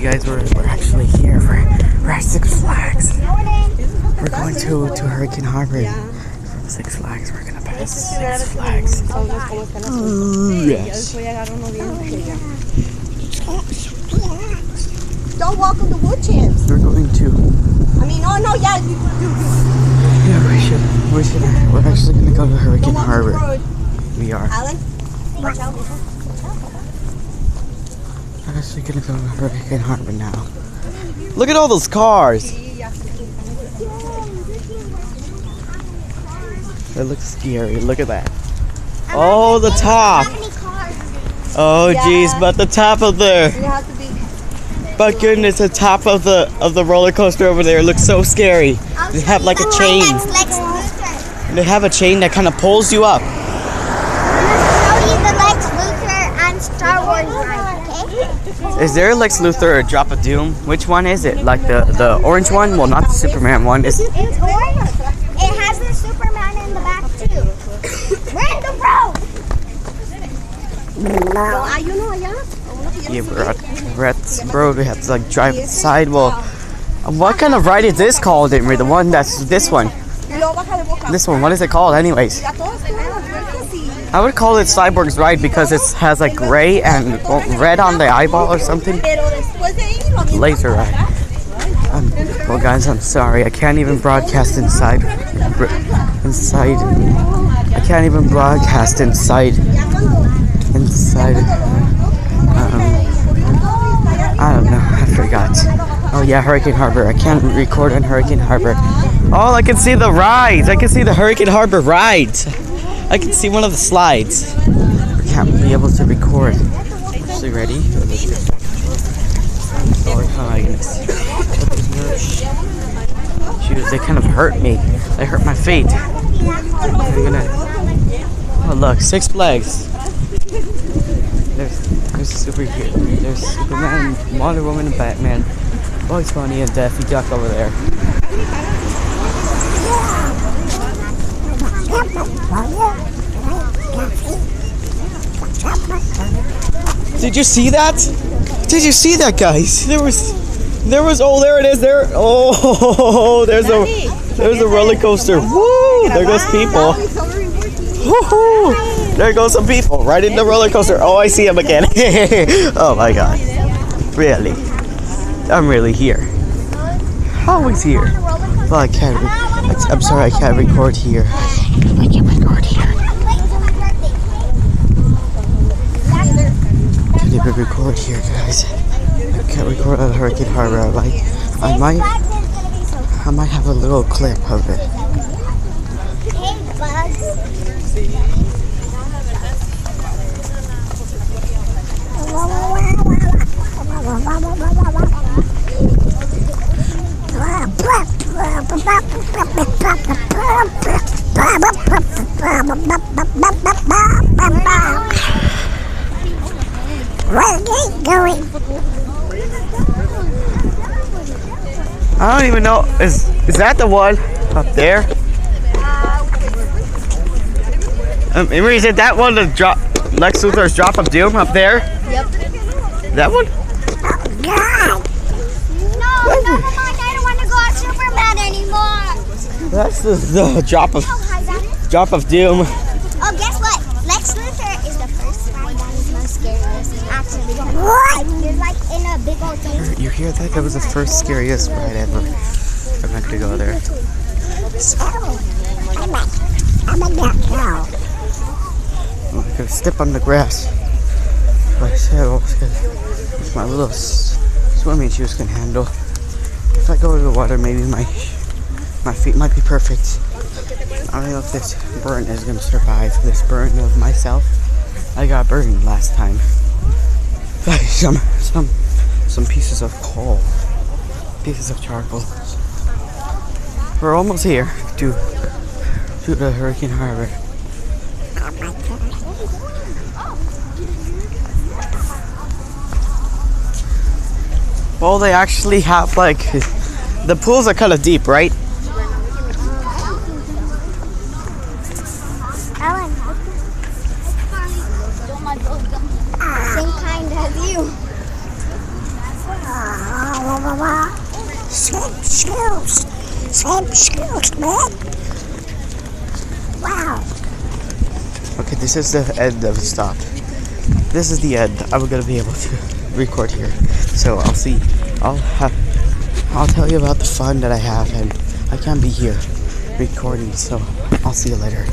guys, we're actually here for Six Flags. We're going to Hurricane Harbor from Six Flags. We're gonna pass Six Flags. Yes. Don't walk on the wood chips. We're going to. I mean, oh no, yeah, you. Yeah, we should. We're actually gonna go to Hurricane Harbor. We are. Alan, watch out. We're actually gonna go to Hurricane Harbor now. Look at all those cars. That looks scary. Look at that. Oh, the top. Oh, jeez, but the top of the. You have to be. But goodness, the top of the roller coaster over there looks so scary. They have like a chain. They have a chain that kind of pulls you up. I'm gonna show you the Lex Luthor and Star Wars ride, okay? Is there a Lex Luthor or Drop of Doom? Which one is it? Like the orange one? Well, not the Superman one. It's orange. It has the Superman in the back too. We're in the road. Yeah, we're at this road. We have to like drive inside. Well, what kind of ride is this called, Emery? The one that's this one. This one. What is it called, anyways? I would call it Cyborg's Ride because it has like gray and red on the eyeball or something. Laser ride. Well, guys, I'm sorry. I can't even broadcast inside. I can't even broadcast inside. I don't know. I forgot. Oh yeah, Hurricane Harbor. I can't record on Hurricane Harbor. Oh, I can see the rides. I can see the Hurricane Harbor rides. I can see one of the slides. I can't be able to record. So you ready? Oh my goodness. Shoes, they kind of hurt me. They hurt my feet. Oh look, Six Flags. There's superhero. There's Superman, Wonder Woman, and Batman. Bugs Bunny and Daffy Duck over there. Did you see that? Did you see that, guys? There was. Oh, there it is. There. Oh, there's a roller coaster. Woo! There goes people. Woohoo! There goes some people right in the roller coaster. Oh, I see him again. Oh my God. Really? I'm really here. Always here. Well, I can't. I'm sorry, I can't record here. I can't record here. Can't even record here, guys. I can't record on Hurricane Harbor. I might have a little clip of it. Hey, Bugs. Where's it going? I don't even know. Is that the one up there? Emery, is it that one? The drop, Lex Luthor's Drop of Doom up there? Yep. That one? God. No, never mind. I don't want to go on Superman anymore. That's the Drop of Doom. Oh, guess what? Lex Luthor is the first ride that is most scariest. Actually, what? You're like in a big old thing. You hear that? That was the first scariest ride ever. I'm not gonna go there. I'm a duck now. I'm gonna step on the grass. My saddle, if my little swimming shoes can handle. If I go to the water, maybe my feet might be perfect. I don't know if this burn is gonna survive. This burn of myself. I got burned last time. By some pieces of coal, pieces of charcoal. We're almost here to the Hurricane Harbor. Well, they actually have like the pools are kind of deep, right? Alan, same kind as you. Same skills. Same skills, man. Wow. Okay, this is the end of the stop. This is the end. I'm gonna be able to record here. So I'll see. I'll tell you about the fun that I have, and I can't be here recording. So I'll see you later.